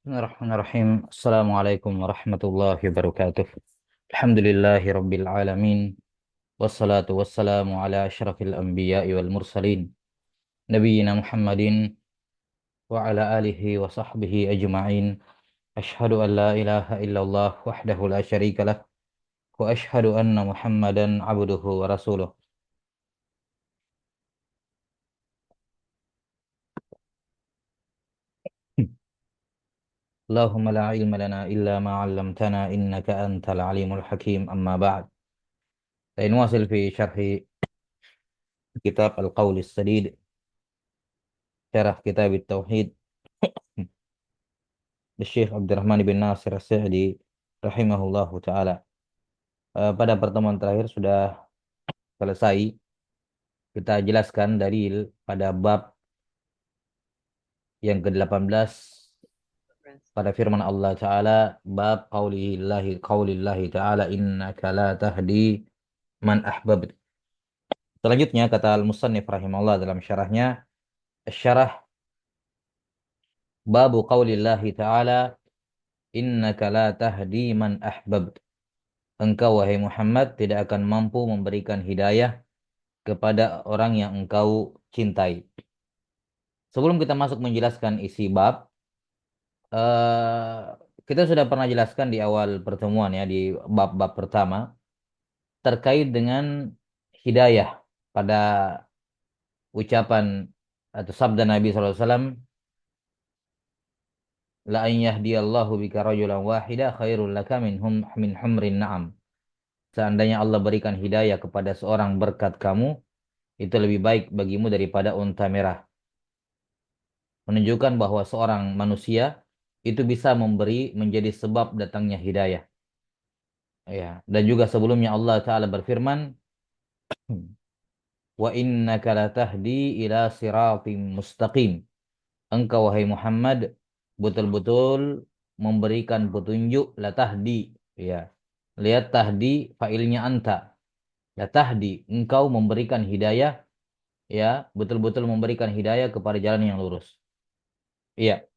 Bismillahirrahmanirrahim. Assalamualaikum warahmatullahi wabarakatuh. Alhamdulillahi rabbil alamin. Wassalatu wassalamu ala asyrafil anbiya'i wal mursalin. Nabiyyina Muhammadin wa ala alihi wa sahbihi ajma'in. Ashhadu an la ilaha illallah wahdahu la syarika lah. Wa ashhadu anna Muhammadan abduhu wa rasuluh. Allahumma la ilma lana illa ma 'allamtana innaka antal alimul hakim. Amma ba'd. Wasil fi syarhi kitab Al-Qaul As-Sadid, syarah kitab Tauhid Syekh Abdurrahman bin Nasir As-Sa'di rahimahullahu taala. Pada pertemuan terakhir sudah selesai kita jelaskan dalil pada bab yang ke-18 pada firman Allah taala, bab qaulillahi taala innaka la tahdi man ahbabt. Selanjutnya kata al-musannif rahimahullah dalam syarahnya, syarah babu qaulillahi taala innaka la tahdi man ahbabt. Engkau wahai Muhammad tidak akan mampu memberikan hidayah kepada orang yang engkau cintai. Sebelum kita masuk menjelaskan isi bab, kita sudah pernah jelaskan di awal pertemuan ya, di bab-bab pertama terkait dengan hidayah pada ucapan atau sabda Nabi SAW, la an yahdiyallahu bika rajulan wahida khairul laka min humrin na'am. Seandainya Allah berikan hidayah kepada seorang berkat kamu, itu lebih baik bagimu daripada unta merah. Menunjukkan bahwa seorang manusia itu bisa memberi menjadi sebab datangnya hidayah. Ya, dan juga sebelumnya Allah Ta'ala berfirman, wa innaka latahdi ila siratim mustaqim. Engkau wahai Muhammad betul-betul memberikan petunjuk, latahdi. Ya. Lihat tahdi failnya anta. Latahdi, engkau memberikan hidayah, ya, betul-betul memberikan hidayah kepada jalan yang lurus. Iya.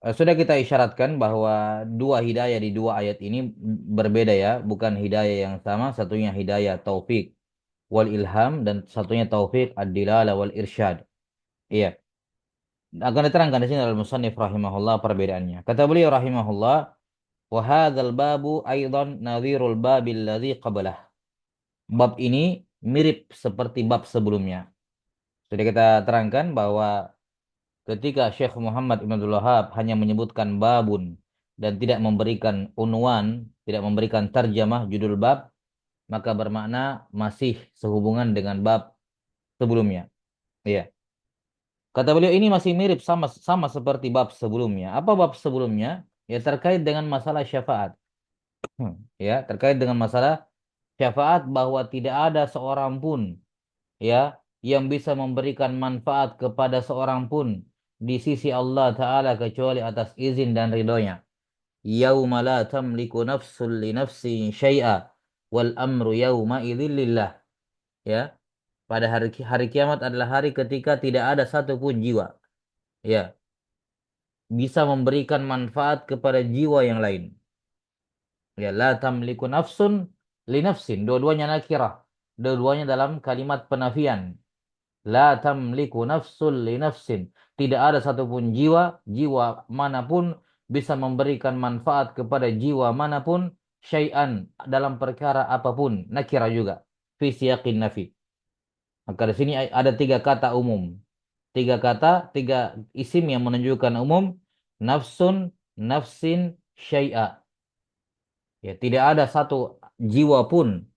Sudah kita isyaratkan bahwa dua hidayah di dua ayat ini berbeda ya, bukan hidayah yang sama, satunya hidayah taufik wal ilham dan satunya taufik ad-dilalah wal irsyad. Iya, akan diterangkan di sini dalam musannif rahimahullah perbedaannya. Kata beliau rahimahullah, wa hadzal babu aidan nadhirul babil ladzi qablah. Bab ini mirip seperti bab sebelumnya. Sudah kita terangkan bahwa ketika Syekh Muhammad Ibn Abdul Wahhab hanya menyebutkan babun dan tidak memberikan unwan, tidak memberikan tarjamah judul bab, maka bermakna masih sehubungan dengan bab sebelumnya. Iya. Kata beliau ini masih mirip sama sama seperti bab sebelumnya. Apa bab sebelumnya? Ya terkait dengan masalah syafaat. Ya, terkait dengan masalah syafaat bahwa tidak ada seorang pun ya yang bisa memberikan manfaat kepada seorang pun di sisi Allah Ta'ala kecuali atas izin dan ridhonya. Yauma la tamliku nafsun li nafsin syai'a wal amru yauma idzin lillah. Ya, pada hari kiamat adalah hari ketika tidak ada satupun jiwa ya bisa memberikan manfaat kepada jiwa yang lain. Ya, la tamliku nafsun li nafsin. Dua-duanya nakirah. Dua-duanya dalam kalimat penafian. La tamliku nafsul li nafsin. Tidak ada satupun jiwa manapun bisa memberikan manfaat kepada jiwa manapun syai'an dalam perkara apapun. Nakira juga. Fi siyaqin nafi. Maka di sini ada tiga kata umum. Tiga kata, tiga isim yang menunjukkan umum. Nafsun, nafsin, syai'a. Ya, tidak ada satu jiwa pun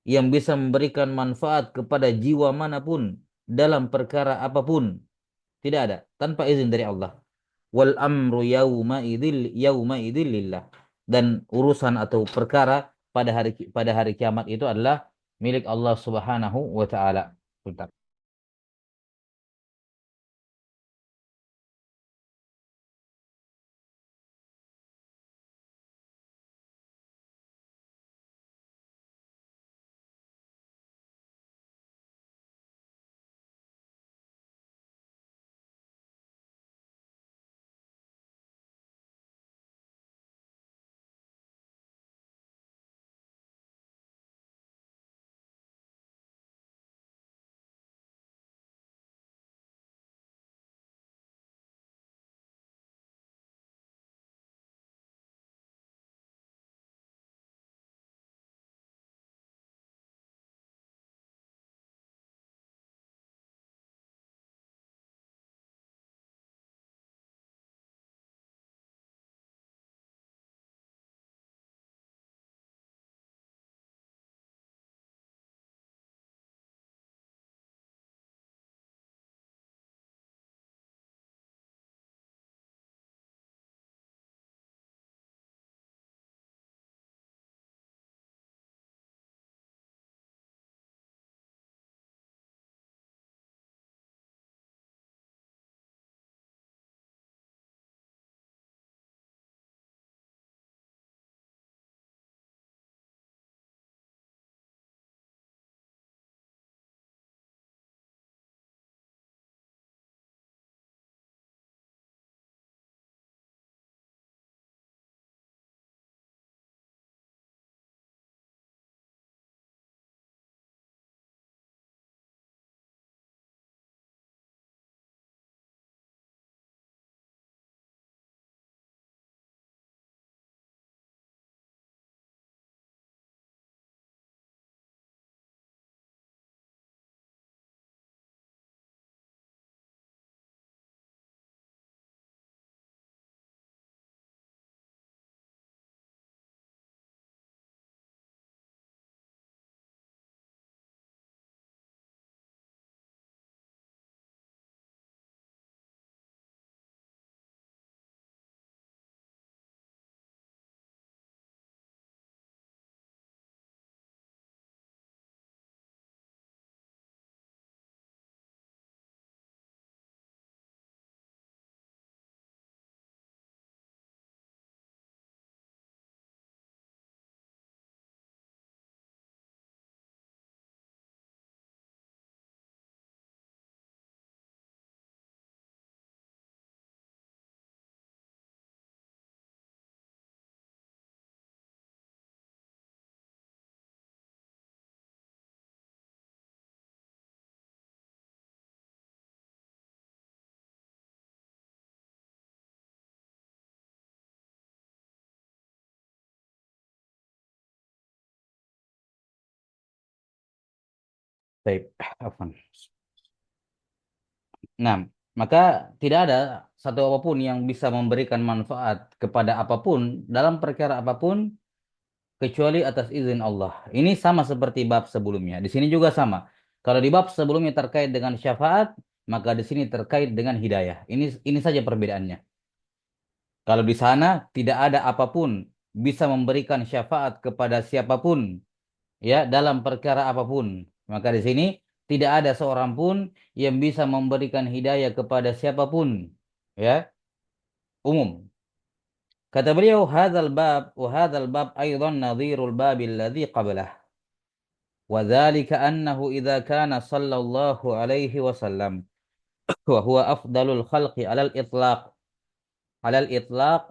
yang bisa memberikan manfaat kepada jiwa manapun dalam perkara apapun. Tidak ada tanpa izin dari Allah. Wal amru yauma idzil lillah. Dan urusan atau perkara pada hari kiamat itu adalah milik Allah Subhanahu wa taala. Bentar. Baik. Afwan. Nah, maka tidak ada satu apapun yang bisa memberikan manfaat kepada apapun dalam perkara apapun kecuali atas izin Allah. Ini sama seperti bab sebelumnya. Di sini juga sama. Kalau di bab sebelumnya terkait dengan syafaat, maka di sini terkait dengan hidayah. Ini saja perbedaannya. Kalau di sana tidak ada apapun bisa memberikan syafaat kepada siapapun ya dalam perkara apapun. Maka di sini tidak ada seorang pun yang bisa memberikan hidayah kepada siapapun ya, umum. Kata beliau, hadzal bab aidan nadhirul babil ladzi qablah. Wa dzalika annahu idza kana sallallahu alaihi wasallam wa huwa afdalul khalqi alal itlaq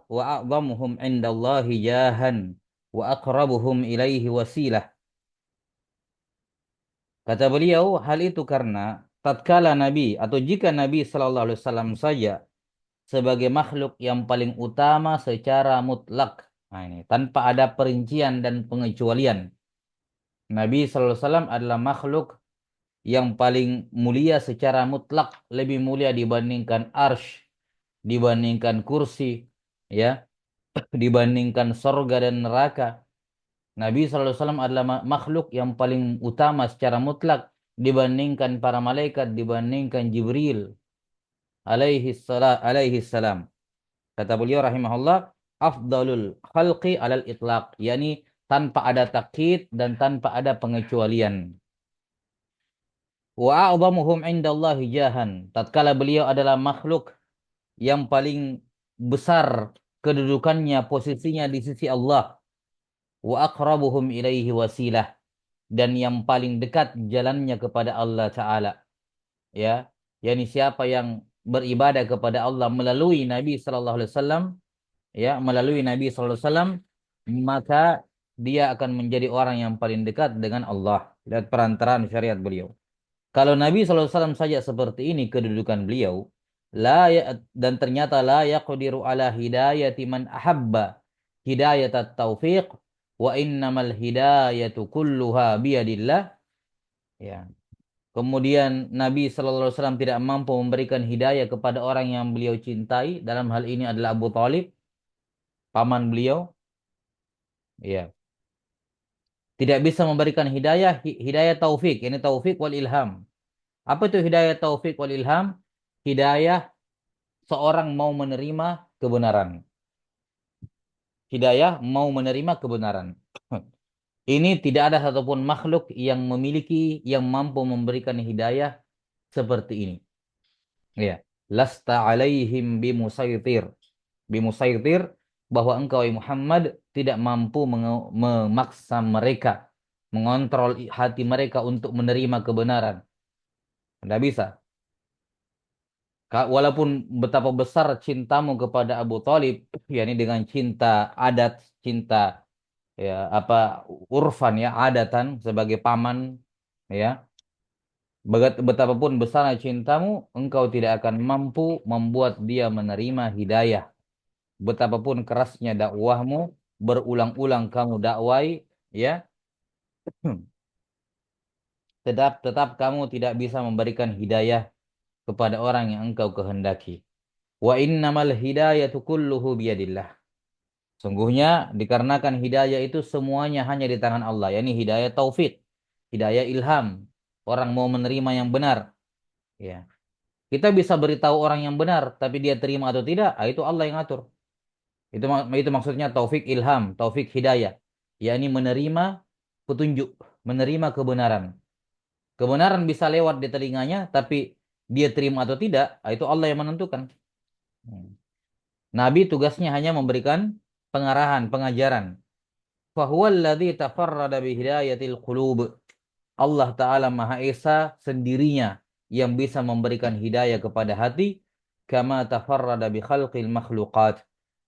wa a'zamuhum indallahi jahan wa aqrabuhum ilaihi wasilah. Kata beliau, hal itu karena tatkala Nabi atau jika Nabi Shallallahu Alaihi Wasallam saja sebagai makhluk yang paling utama secara mutlak, nah ini tanpa ada perincian dan pengecualian, Nabi Shallallahu Alaihi Wasallam adalah makhluk yang paling mulia secara mutlak, lebih mulia dibandingkan arsh, dibandingkan kursi, ya, dibandingkan sorga dan neraka. Nabi SAW adalah makhluk yang paling utama secara mutlak dibandingkan para malaikat, dibandingkan Jibril alaihi salam. Kata beliau rahimahullah, afdalul khalqi alal itlaq, yakni tanpa ada takkid dan tanpa ada pengecualian. Wa a'zamuhum indallahi jahan. Tatkala beliau adalah makhluk yang paling besar kedudukannya, posisinya di sisi Allah. Wa aqrabuhum ilaihi wasilah, dan yang paling dekat jalannya kepada Allah Ta'ala. Ya, yakni siapa yang beribadah kepada Allah melalui Nabi Sallallahu Alaihi Wasallam, ya, melalui Nabi Sallallahu Alaihi Wasallam, maka dia akan menjadi orang yang paling dekat dengan Allah dan perantaraan syariat beliau. Kalau Nabi Sallallahu Alaihi Wasallam saja seperti ini kedudukan beliau, dan ternyata la yaqdiru ala hidayati man ahabba hidayat taufiq wa innamal hidayatu kulluha biyadillah, ya. Kemudian Nabi Sallallahu Alaihi Wasallam tidak mampu memberikan hidayah kepada orang yang beliau cintai. Dalam hal ini adalah Abu Talib, paman beliau. Ya, tidak bisa memberikan hidayah, hidayah taufik. Ini taufik wal ilham. Apa itu hidayah taufik wal ilham? Hidayah seorang mau menerima kebenaran. Hidayah mau menerima kebenaran. Ini tidak ada satupun makhluk yang memiliki, yang mampu memberikan hidayah seperti ini. Ya, lasta alaihim bimusaitir. Bimusaitir, bahwa engkau Muhammad tidak mampu memaksa mereka, mengontrol hati mereka untuk menerima kebenaran. Tidak bisa. Walaupun betapa besar cintamu kepada Abu Talib, yakni dengan cinta adat, cinta ya apa urfan ya adatan sebagai paman, ya, betapapun besarnya cintamu, engkau tidak akan mampu membuat dia menerima hidayah. Betapapun kerasnya dakwahmu, berulang-ulang kamu dakwai, ya, tetap kamu tidak bisa memberikan hidayah kepada orang yang engkau kehendaki. Wa innamal hidayatu kulluhu biyadillah. Sungguhnya dikarenakan hidayah itu semuanya hanya di tangan Allah, yakni hidayah taufik, hidayah ilham. Orang mau menerima yang benar, ya. Kita bisa beritahu orang yang benar, tapi dia terima atau tidak, itu Allah yang atur. Itu maksudnya taufik ilham, taufik hidayah, yakni menerima petunjuk, menerima kebenaran. Kebenaran bisa lewat di telinganya, tapi dia terima atau tidak, itu Allah yang menentukan. Hmm. Nabi tugasnya hanya memberikan pengarahan, pengajaran. Fahuwallazi tafarrada bihidayatil qulub. Allah Ta'ala Maha Esa sendirinya yang bisa memberikan hidayah kepada hati, kama tafarrada bi khalqil makhluqat.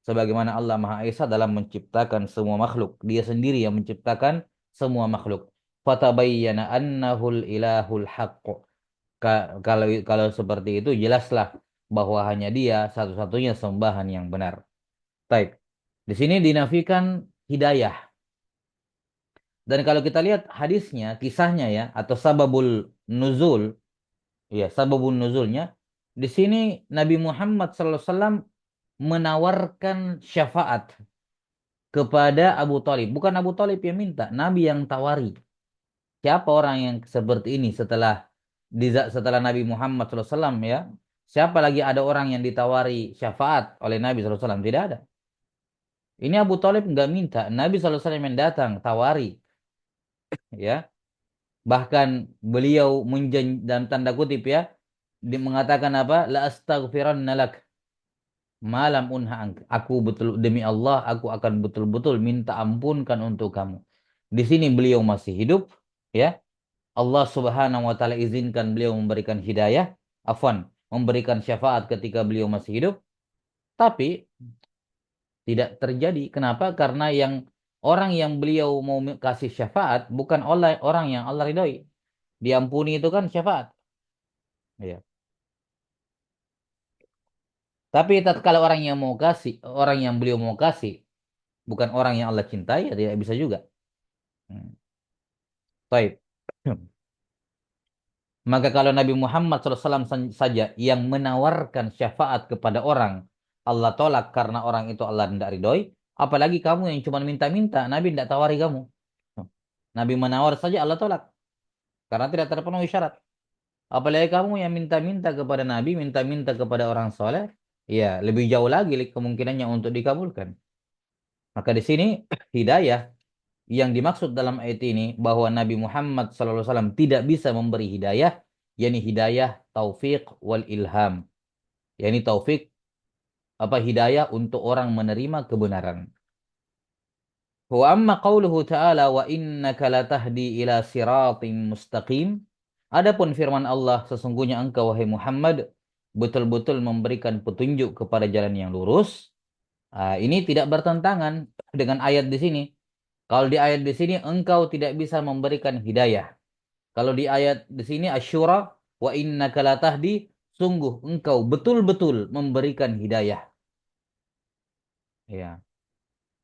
Sebagaimana Allah Maha Esa dalam menciptakan semua makhluk. Dia sendiri yang menciptakan semua makhluk. Fatabayyana annahul ilahul haqq. Kalau seperti itu jelaslah bahwa hanya dia satu-satunya sembahan yang benar. Baik. Di sini dinafikan hidayah. Dan kalau kita lihat hadisnya, kisahnya ya, atau sababul nuzul, ya sababul nuzulnya, di sini Nabi Muhammad SAW menawarkan syafaat kepada Abu Talib. Bukan Abu Talib yang minta, Nabi yang tawari. Siapa orang yang seperti ini setelah Nabi Muhammad SAW ya? Siapa lagi ada orang yang ditawari syafaat oleh Nabi SAW? Tidak ada. Ini Abu Talib nggak minta, Nabi SAW yang datang tawari, ya. Bahkan beliau dalam tanda kutip ya, mengatakan apa? La astaghfiranna lak malam unha ank. Aku betul demi Allah, aku akan betul-betul minta ampunkan untuk kamu. Di sini beliau masih hidup, ya. Allah Subhanahu wa taala izinkan beliau memberikan hidayah, afwan, memberikan syafaat ketika beliau masih hidup, tapi tidak terjadi. Kenapa? Karena orang yang beliau mau kasih syafaat bukan oleh orang yang Allah ridhoi. Diampuni itu kan syafaat. Ya. Tapi tatkala orang yang beliau mau kasih bukan orang yang Allah cintai, ya tidak bisa juga. Hmm. Baik. Maka kalau Nabi Muhammad SAW saja yang menawarkan syafaat kepada orang, Allah tolak karena orang itu Allah tidak ridhoi, apalagi kamu yang cuma minta-minta, Nabi tidak tawari kamu. Nabi menawar saja Allah tolak karena tidak terpenuhi syarat. Apalagi kamu yang minta-minta kepada Nabi, minta-minta kepada orang soleh, ya lebih jauh lagi kemungkinannya untuk dikabulkan. Maka di sini hidayah yang dimaksud dalam ayat ini bahwa Nabi Muhammad SAW tidak bisa memberi hidayah, yakni hidayah taufik wal ilham, yakni taufik apa hidayah untuk orang menerima kebenaran. Wa amma qauluhu ta'ala wa innaka latahdi ila siratim mustaqim. Adapun firman Allah, sesungguhnya engkau wahai Muhammad betul-betul memberikan petunjuk kepada jalan yang lurus. Ini tidak bertentangan dengan ayat di sini. Kalau di ayat di sini engkau tidak bisa memberikan hidayah. Kalau di ayat di sini Asy-Syura wa innaka latahdi, sungguh engkau betul-betul memberikan hidayah. Ya.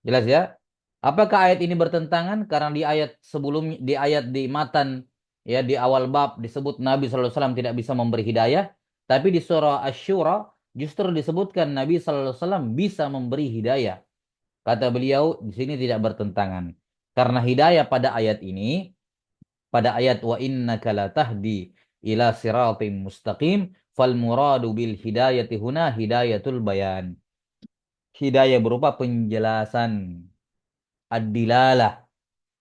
Jelas ya? Apakah ayat ini bertentangan? Karena di ayat sebelum di ayat di matan ya di awal bab disebut Nabi SAW tidak bisa memberi hidayah, tapi di surah Asy-Syura justru disebutkan Nabi SAW bisa memberi hidayah. Kata beliau di sini tidak bertentangan. Karena hidayah pada ayat wa innaka latahdi ila siratim mustaqim fal muradu bil hidayati huna hidayatul bayan. Hidayah berupa penjelasan, ad-dilalah,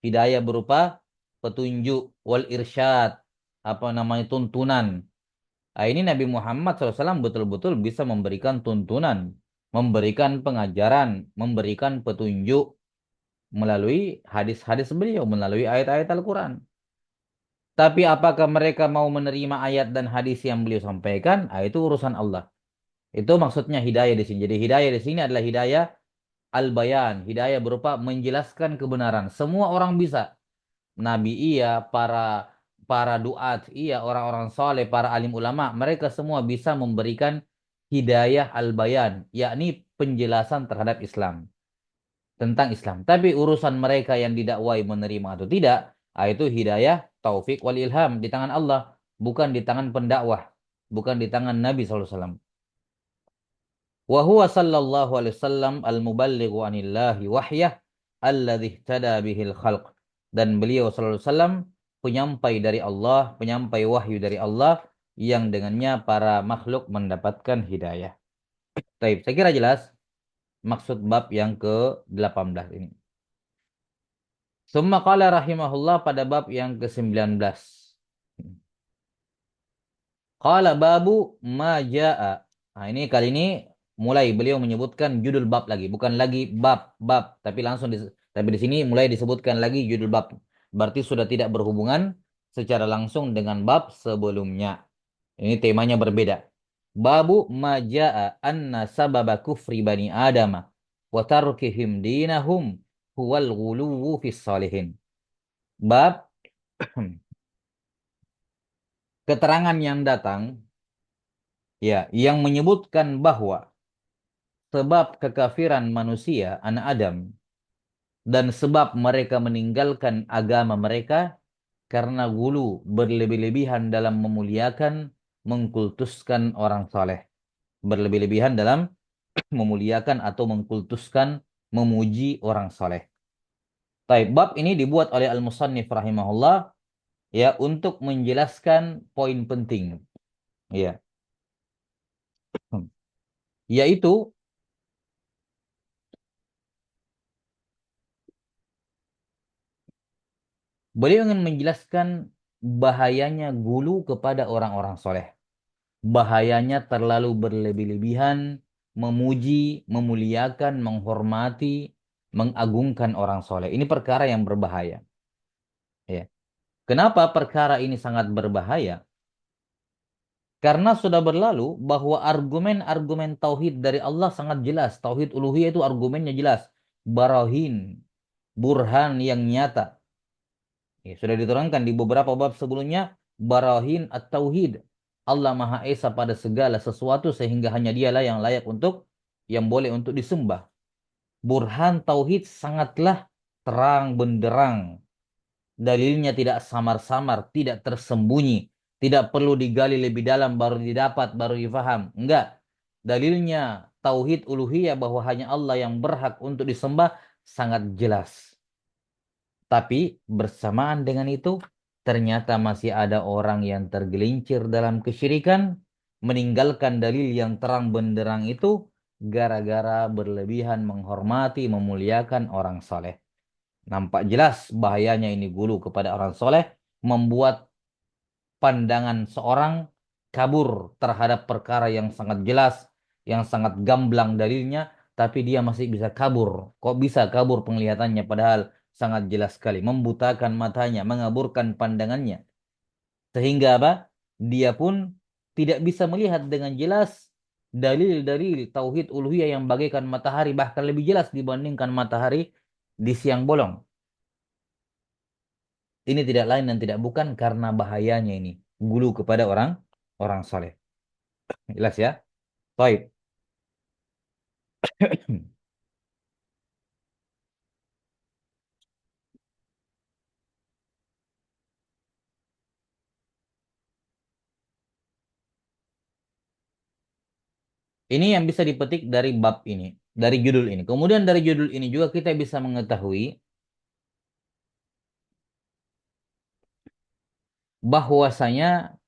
hidayah berupa petunjuk, wal irsyad, apa namanya tuntunan. Ini Nabi Muhammad SAW betul-betul bisa memberikan tuntunan, memberikan pengajaran, memberikan petunjuk melalui hadis-hadis beliau, melalui ayat-ayat Al-Quran. Tapi apakah mereka mau menerima ayat dan hadis yang beliau sampaikan? Itu urusan Allah. Itu maksudnya hidayah di sini. Jadi hidayah di sini adalah hidayah al-bayan, hidayah berupa menjelaskan kebenaran. Semua orang bisa. Nabi iya, para para duat iya, orang-orang soleh, para alim ulama, mereka semua bisa memberikan hidayah al-bayan, yakni penjelasan terhadap Islam, tentang Islam. Tapi urusan mereka yang didakwai menerima atau tidak, itu hidayah taufik wal ilham di tangan Allah, bukan di tangan pendakwah, bukan di tangan Nabi SAW. Wa huwa sallallahu alaihi wasallam al-muballighu anillahi wahyah alladhi ihtada bihil khalq. Dan beliau sallallahu alaihi wasallam penyampai dari Allah, penyampai wahyu dari Allah yang dengannya para makhluk mendapatkan hidayah. Baik, saya kira jelas maksud bab yang ke-18 ini. Summa qala rahimahullah pada bab yang ke-19. Qala babu ma jaa. Nah, ini kali ini mulai beliau menyebutkan judul bab lagi, bukan lagi bab, tapi tapi di sini mulai disebutkan lagi judul bab. Berarti sudah tidak berhubungan secara langsung dengan bab sebelumnya. Ini temanya berbeda. Babu ma jaa anna sababa kufri bani Adama wa tarkihim dinahum huwal ghuluwu fis salihin. Bab keterangan yang datang ya yang menyebutkan bahwa sebab kekafiran manusia anak Adam dan sebab mereka meninggalkan agama mereka karena gulu berlebih-lebihan dalam memuliakan, mengkultuskan orang saleh. Berlebih-lebihan dalam memuliakan atau mengkultuskan, memuji orang saleh. Taib, bab ini dibuat oleh Al-Musannif rahimahullah ya untuk menjelaskan poin penting. Ya. Yaitu beliau ingin menjelaskan bahayanya gulu kepada orang-orang soleh. Bahayanya terlalu berlebih-lebihan, memuji, memuliakan, menghormati, mengagungkan orang soleh. Ini perkara yang berbahaya. Ya. Kenapa perkara ini sangat berbahaya? Karena sudah berlalu bahwa argumen-argumen tauhid dari Allah sangat jelas. Tauhid uluhiyah itu argumennya jelas. Barahin, burhan yang nyata. Ya, sudah diterangkan di beberapa bab sebelumnya. Barahin at-tauhid. Allah Maha Esa pada segala sesuatu sehingga hanya dialah yang layak untuk, yang boleh untuk disembah. Burhan tauhid sangatlah terang benderang. Dalilnya tidak samar-samar, tidak tersembunyi. Tidak perlu digali lebih dalam baru didapat, baru difaham. Enggak. Dalilnya tauhid uluhiyah bahwa hanya Allah yang berhak untuk disembah sangat jelas. Tapi bersamaan dengan itu ternyata masih ada orang yang tergelincir dalam kesyirikan, meninggalkan dalil yang terang benderang itu gara-gara berlebihan menghormati, memuliakan orang soleh. Nampak jelas bahayanya ini gulu kepada orang soleh, membuat pandangan seorang kabur terhadap perkara yang sangat jelas, yang sangat gamblang dalilnya, tapi dia masih bisa kabur. Kok bisa kabur penglihatannya padahal sangat jelas sekali, membutakan matanya, mengaburkan pandangannya. Sehingga apa? Dia pun tidak bisa melihat dengan jelas dalil-dalil tauhid uluhiyah yang bagaikan matahari, bahkan lebih jelas dibandingkan matahari di siang bolong. Ini tidak lain dan tidak bukan karena bahayanya ini gulu kepada orang orang saleh. Jelas ya? Baik. Ini yang bisa dipetik dari bab ini, dari judul ini. Kemudian dari judul ini juga kita bisa mengetahui bahwasanya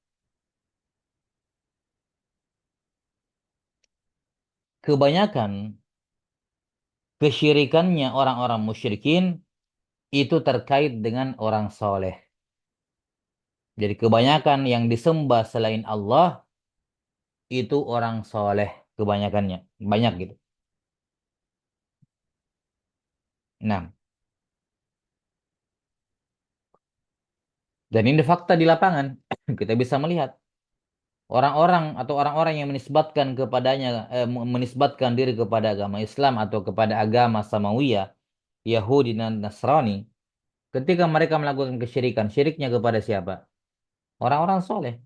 kebanyakan kesyirikannya orang-orang musyrikin itu terkait dengan orang soleh. Jadi kebanyakan yang disembah selain Allah itu orang soleh kebanyakannya, banyak gitu. Nah, dan ini fakta di lapangan. Kita bisa melihat orang-orang atau orang-orang yang menisbatkan kepadanya, menisbatkan diri kepada agama Islam atau kepada agama Samawiyah, Yahudi dan Nasrani, ketika mereka melakukan kesyirikan, syiriknya kepada siapa? Orang-orang soleh.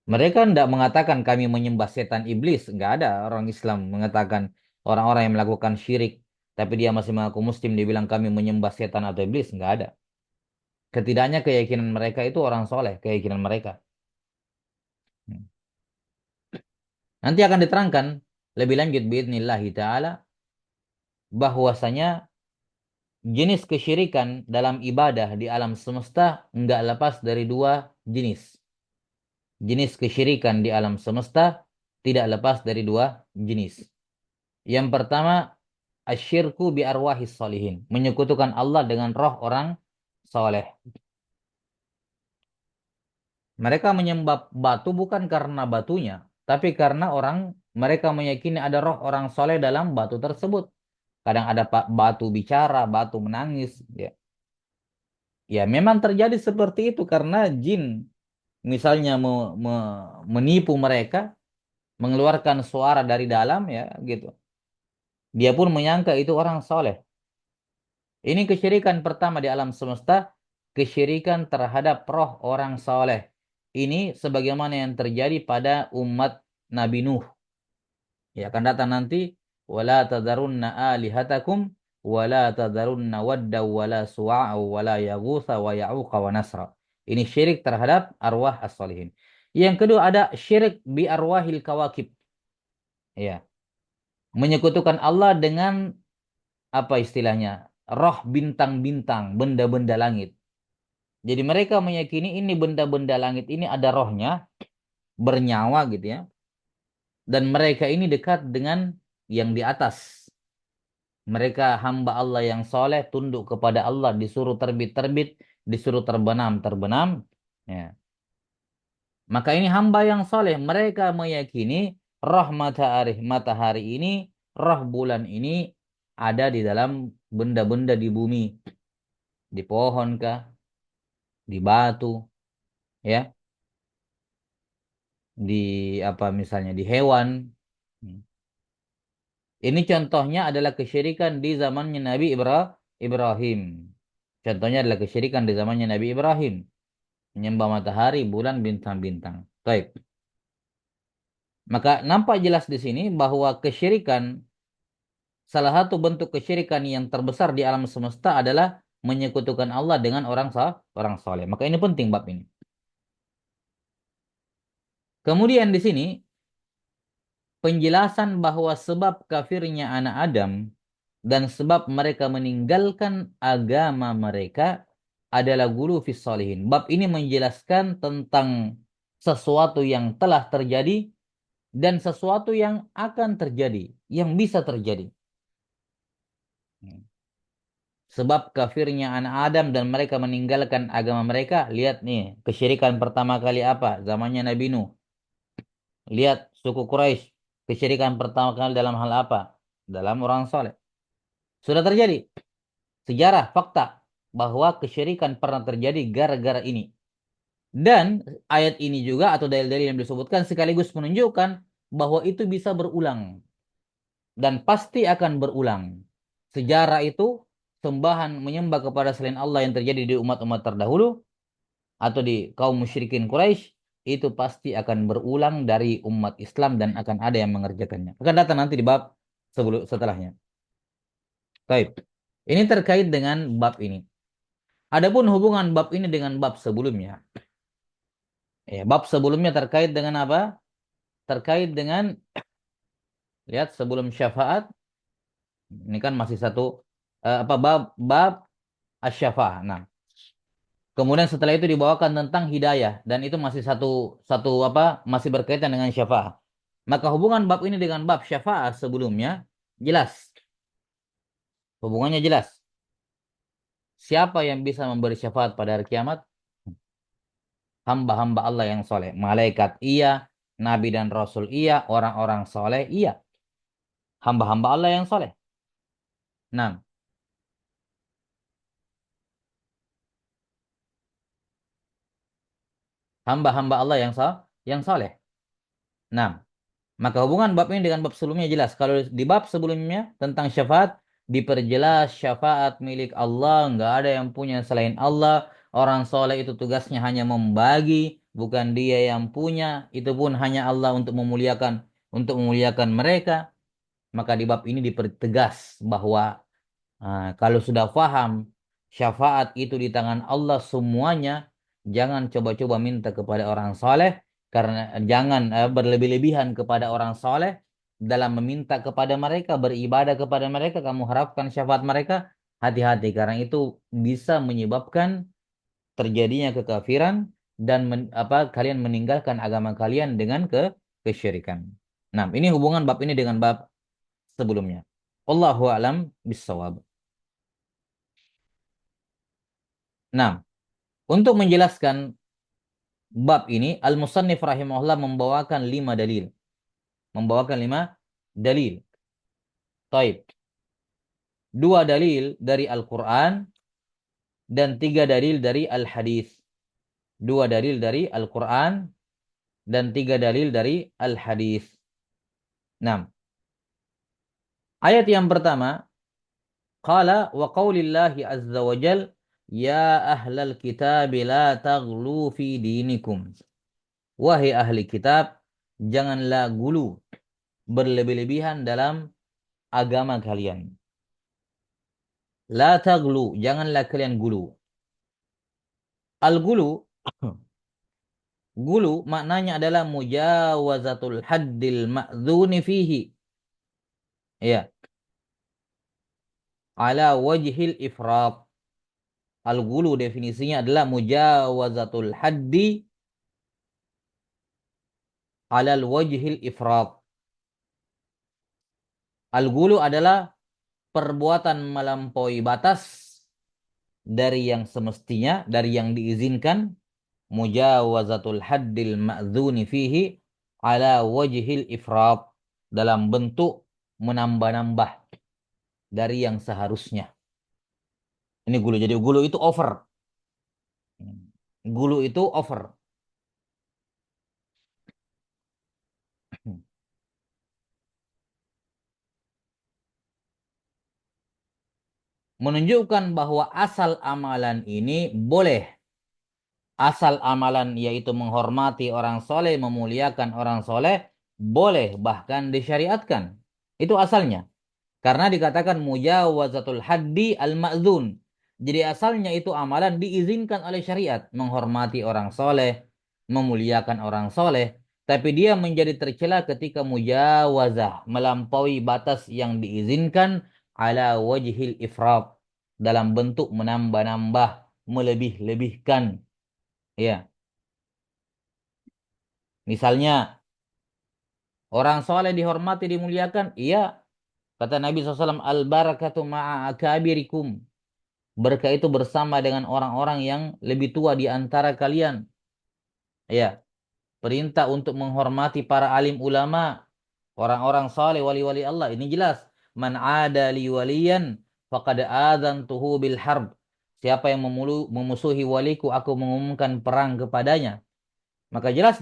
Mereka tidak mengatakan kami menyembah setan iblis. Nggak ada orang Islam mengatakan orang-orang yang melakukan syirik, tapi dia masih mengaku muslim, dibilang kami menyembah setan atau iblis. Nggak ada. Ketidaknya keyakinan mereka itu orang soleh, keyakinan mereka. Hmm. Nanti akan diterangkan lebih lanjut biidnillahi ta'ala bahwasanya jenis kesyirikan dalam ibadah di alam semesta nggak lepas dari dua jenis. Jenis kesyirikan di alam semesta tidak lepas dari dua jenis. Yang pertama, asyirku bi arwahis solihin. Menyekutukan Allah dengan roh orang soleh. Mereka menyembah batu bukan karena batunya, tapi karena mereka meyakini ada roh orang soleh dalam batu tersebut. Kadang ada batu bicara, batu menangis. Ya, ya memang terjadi seperti itu karena jin misalnya menipu mereka, mengeluarkan suara dari dalam ya gitu. Dia pun menyangka itu orang soleh. Ini kesyirikan pertama di alam semesta, kesyirikan terhadap roh orang soleh. Ini sebagaimana yang terjadi pada umat Nabi Nuh. Ya akan datang nanti, wala tadarunna alihatakum wala tadharunna wadda wala suwa'a wala yaghutsa wa ya'uqa wa nasra. Ini syirik terhadap arwah as-salihin. Yang kedua ada syirik bi arwahil kawakib. Ya, menyekutukan Allah dengan apa istilahnya? Roh bintang-bintang, benda-benda langit. Jadi mereka meyakini ini benda-benda langit ini ada rohnya, bernyawa gitu ya. Dan mereka ini dekat dengan yang di atas. Mereka hamba Allah yang soleh, tunduk kepada Allah, disuruh terbit-terbit, disuruh terbenam-terbenam. Ya. Maka ini hamba yang soleh. Mereka meyakini roh matahari ini, roh bulan ini ada di dalam benda-benda di bumi. Di pohon kah, di batu, ya, di apa misalnya di hewan. Hmm. Ini contohnya adalah kesyirikan di zamannya Nabi Ibrahim. Contohnya adalah kesyirikan di zamannya Nabi Ibrahim. Menyembah matahari, bulan, bintang-bintang. Baik. Maka nampak jelas di sini bahwa kesyirikan, salah satu bentuk kesyirikan yang terbesar di alam semesta adalah menyekutukan Allah dengan orang soleh. Maka ini penting bab ini. Kemudian di sini penjelasan bahwa sebab kafirnya anak Adam dan sebab mereka meninggalkan agama mereka adalah gulu fis sholihin. Bab ini menjelaskan tentang sesuatu yang telah terjadi dan sesuatu yang akan terjadi, yang bisa terjadi. Sebab kafirnya anak Adam dan mereka meninggalkan agama mereka, lihat nih, kesyirikan pertama kali apa? Zamannya Nabi Nuh. Lihat suku Quraisy, kesyirikan pertama kali dalam hal apa? Dalam orang soleh. Sudah terjadi. Sejarah, fakta bahwa kesyirikan pernah terjadi gara-gara ini. Dan ayat ini juga atau dalil-dalil yang disebutkan sekaligus menunjukkan bahwa itu bisa berulang dan pasti akan berulang. Sejarah itu sembahan menyembah kepada selain Allah yang terjadi di umat-umat terdahulu atau di kaum musyrikin Quraisy itu pasti akan berulang dari umat Islam dan akan ada yang mengerjakannya. Akan datang nanti di bab setelahnya. Baik. Ini terkait dengan bab ini. Adapun hubungan bab ini dengan bab sebelumnya. Ya, bab sebelumnya terkait dengan apa? Terkait dengan lihat sebelum syafaat. Ini kan masih satu apa bab asy-syafa'ah. Nah, kemudian setelah itu dibawakan tentang hidayah dan itu masih satu satu apa? Masih berkaitan dengan syafaat. Maka hubungan bab ini dengan bab syafaat sebelumnya jelas. Hubungannya jelas. Siapa yang bisa memberi syafaat pada hari kiamat? Hamba-hamba Allah yang soleh. Malaikat iya, nabi dan rasul iya, orang-orang soleh iya. Hamba-hamba Allah yang soleh. Nah, hamba-hamba Allah yang soleh. Nah, maka hubungan bab ini dengan bab sebelumnya jelas. Kalau di bab sebelumnya tentang syafaat, diperjelas syafaat milik Allah, nggak ada yang punya selain Allah. Orang soleh itu tugasnya hanya membagi, bukan dia yang punya. Itu pun hanya Allah untuk memuliakan mereka. Maka di bab ini dipertegas bahwa kalau sudah paham syafaat itu di tangan Allah semuanya, jangan coba-coba minta kepada orang soleh karena jangan berlebih-lebihan kepada orang soleh dalam meminta kepada mereka, beribadah kepada mereka, kamu harapkan syafaat mereka, hati-hati karena itu bisa menyebabkan terjadinya kekafiran dan kalian meninggalkan agama kalian dengan kesyirikan. Nah, ini hubungan bab ini dengan bab sebelumnya. Allahu a'lam bissawab. Nah, untuk menjelaskan bab ini, Al-Musannif rahimahullah membawakan 5 dalil. Membawakan 5 dalil. Taib. 2 dalil dari Al-Quran dan 3 dalil dari Al-Hadis. 2 dalil dari Al-Quran dan 3 dalil dari Al-Hadis. Nah, ayat yang pertama, Qala wa qawlillahi azza wa jal, Ya ahlal kitab la taghlu fi dinikum. Wahai ahli kitab, janganlah gulu, berlebih-lebihan dalam agama kalian. La taglu, janganlah kalian gulu. Al-gulu, gulu maknanya adalah mujawazatul haddil ma'dzuni fihi. Ya, ala wajhil ifrat. Al-gulu definisinya adalah mujawazatul haddi alal wajhil ifrat. Al-gulu adalah perbuatan melampaui batas dari yang semestinya, dari yang diizinkan, mujawazatul haddil ma'dzuni fihi ala wajhil ifrat, dalam bentuk menambah-nambah dari yang seharusnya. Ini gulu. Jadi gulu itu over. Gulu itu over. Menunjukkan bahwa asal amalan ini boleh. Asal amalan yaitu menghormati orang soleh, memuliakan orang soleh, boleh bahkan disyariatkan. Itu asalnya. Karena dikatakan mujawazatul haddi al-ma'zun. Jadi asalnya itu amalan diizinkan oleh syariat. Menghormati orang soleh, memuliakan orang soleh. Tapi dia menjadi tercela ketika mujawazah. Melampaui batas yang diizinkan ala wajhil ifrat. Dalam bentuk menambah-nambah, melebih-lebihkan. Ya, misalnya orang soleh dihormati, dimuliakan. Iya, kata Nabi SAW, al-barakatu ma'a akabirikum. Berkah itu bersama dengan orang-orang yang lebih tua di antara kalian. Ya, perintah untuk menghormati para alim ulama, orang-orang saleh, wali-wali Allah. Ini jelas. Man ada li waliyan faqad adzantuhu bil harb. Siapa yang memusuhi waliku, aku mengumumkan perang kepadanya. Maka jelas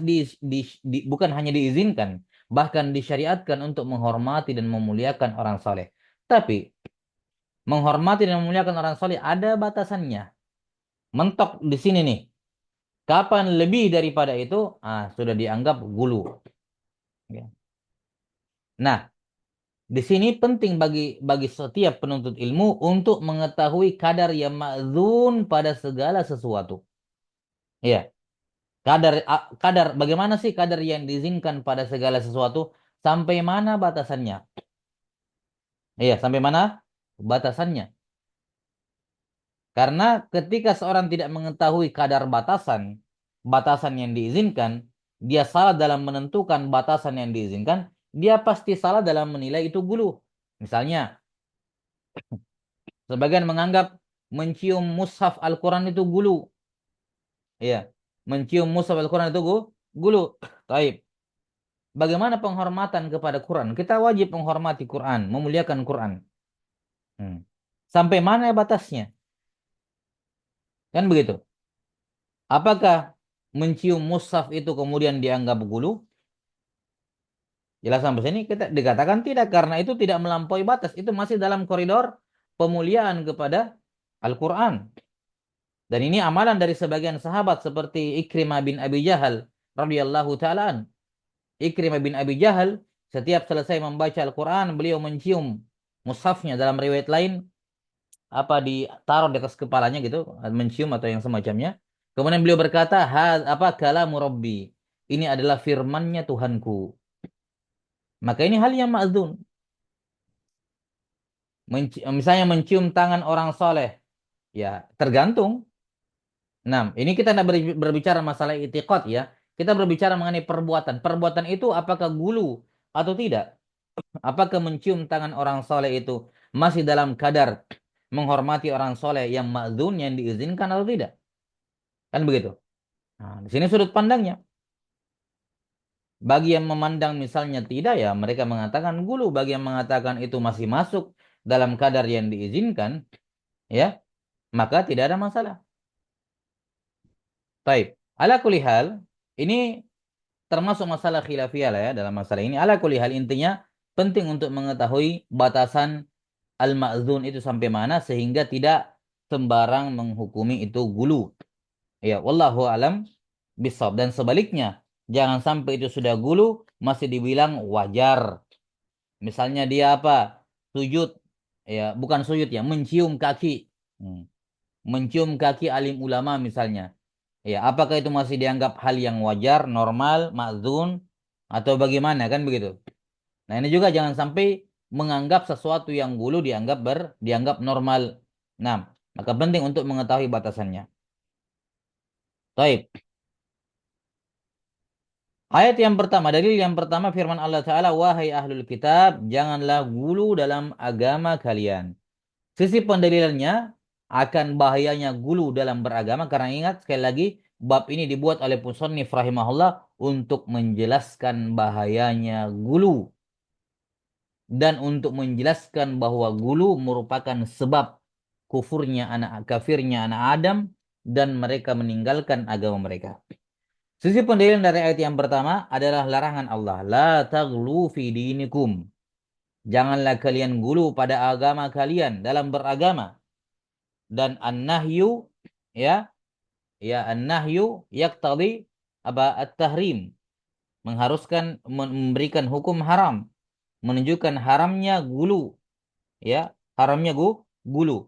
bukan hanya diizinkan, bahkan disyariatkan untuk menghormati dan memuliakan orang saleh. Tapi menghormati dan memuliakan orang saleh ada batasannya. Mentok di sini nih. Kapan lebih daripada itu, sudah dianggap gulu. Ya. Nah, di sini penting bagi setiap penuntut ilmu untuk mengetahui kadar yang ma'zun pada segala sesuatu. Ya, kadar bagaimana sih kadar yang diizinkan pada segala sesuatu? Sampai mana batasannya? Iya, sampai mana batasannya? Karena ketika seorang tidak mengetahui kadar batasan yang diizinkan, dia salah dalam menentukan batasan yang diizinkan, dia pasti salah dalam menilai itu gulu. Misalnya, sebagian menganggap mencium mushaf Al-Quran itu gulu. Iya, mencium mushaf Al-Quran itu gulu. Taib. Bagaimana penghormatan kepada Quran? Kita wajib menghormati Quran, memuliakan Quran. Hmm. Sampai mana batasnya? Kan begitu. Apakah mencium mushaf itu kemudian dianggap gulu? Jelas sampai sini kita dikatakan tidak, karena itu tidak melampaui batas. Itu masih dalam koridor pemuliaan kepada Al-Quran. Dan ini amalan dari sebagian sahabat seperti Ikrimah bin Abi Jahal radhiyallahu ta'ala. Ikrimah bin Abi Jahal setiap selesai membaca Al-Quran, beliau mencium mushafnya. Dalam riwayat lain apa ditaruh di atas kepalanya gitu, mencium atau yang semacamnya. Kemudian beliau berkata, apa kalamu Rabbi. Ini adalah firmannya Tuhanku. Maka ini hal yang ma'zun. Misalnya mencium tangan orang soleh. Ya, tergantung. Nah, ini kita tidak berbicara masalah itikad ya. Kita berbicara mengenai perbuatan. Perbuatan itu apakah gulu atau tidak? Apakah mencium tangan orang soleh itu masih dalam kadar menghormati orang soleh yang ma'zun, yang diizinkan atau tidak? Kan begitu. Nah, di sini sudut pandangnya. Bagi yang memandang misalnya tidak, ya mereka mengatakan gulu. Bagi yang mengatakan itu masih masuk dalam kadar yang diizinkan, ya maka tidak ada masalah. Baik. Ala kulli hal, ini termasuk masalah khilafiyah lah ya dalam masalah ini. Ala kulli hal, intinya penting untuk mengetahui batasan al-ma'zun itu sampai mana sehingga tidak sembarang menghukumi itu gulu. Ya, wallahu alam bisawab. Dan sebaliknya, jangan sampai itu sudah gulu masih dibilang wajar. Misalnya dia apa? Sujud Ya, bukan sujud ya, mencium kaki. Hmm. Mencium kaki alim ulama misalnya. Ya, apakah itu masih dianggap hal yang wajar, normal, ma'zun, atau bagaimana kan begitu? Nah, ini juga jangan sampai menganggap sesuatu yang gulu dianggap normal. Nah, maka penting untuk mengetahui batasannya. Baik. Ayat yang pertama, dalil yang pertama firman Allah Ta'ala, wahai ahlul kitab, janganlah gulu dalam agama kalian. Sisi pendalilannya akan bahayanya gulu dalam beragama, karena ingat sekali lagi, bab ini dibuat oleh Musannif rahimahullah untuk menjelaskan bahayanya gulu dan untuk menjelaskan bahwa gulu merupakan sebab kafirnya anak Adam dan mereka meninggalkan agama mereka. Sisi pendalilan dari ayat yang pertama adalah larangan Allah. La taghlu fi dinikum. Janganlah kalian gulu pada agama kalian dalam beragama. Dan an-nahyu ya, an-nahyu yaqtadi apa at-tahrim, mengharuskan memberikan hukum haram, menunjukkan haramnya gulu, ya, haramnya gulu.